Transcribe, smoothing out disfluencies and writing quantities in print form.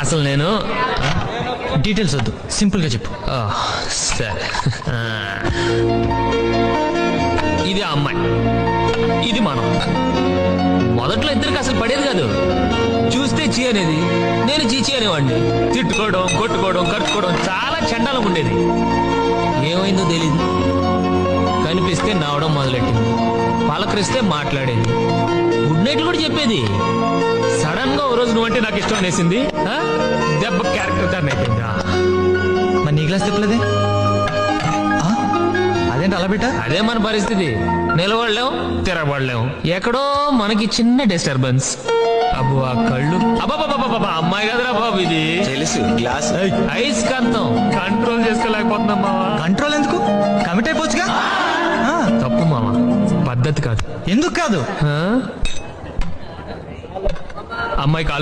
అసలు నేను డీటెయిల్స్ వద్దు, సింపుల్ గా చెప్పు. సరే, ఇది ఆ అమ్మాయి, ఇది మనం. మొదట్లో ఇద్దరికి అసలు పడేది కాదు. చూస్తే చీ అనేది, నేను చీచి అనేవాడిని. తిట్టుకోవడం, కొట్టుకోవడం, కరుచుకోవడం చాలా చండాలం ఉండేది. ఏమైందో తెలీదు, కనిపిస్తే నవ్వడం మొదలెట్టింది, పలకరిస్తే మాట్లాడేది, గుడ్ నైట్ కూడా చెప్పేది. సడన్ గా ఓ రోజు నువ్వంటే నాకు ఇష్టం అనేసింది. దెబ్బ క్యారెక్టర్ టర్న్ అయిపోయిందా. మరి నీ క్లాస్ చెప్పలేదే? అదేంటి అలా పెట్టా? అదే మన పరిస్థితి. నిలబడలేం, తిరగబడలేం, ఎక్కడో మనకి చిన్న డిస్టర్బెన్స్. అబ్బు ఆ కళ్ళు, అబ్బాబాబా అమ్మాయి కదరా బాబు ఇది. తెలుసు గ్లాస్ ఐస్కాంతం కంట్రోల్ చేసుకోలేకపోతున్నాం మావా. కంట్రోల్ ఎందుకు? కమిట్ అయిపోవచ్చుగా. తప్పు మావా, పద్ధతి కాదు. ఎందుకు కాదు? అమ్మాయికి ఆల్రెడీ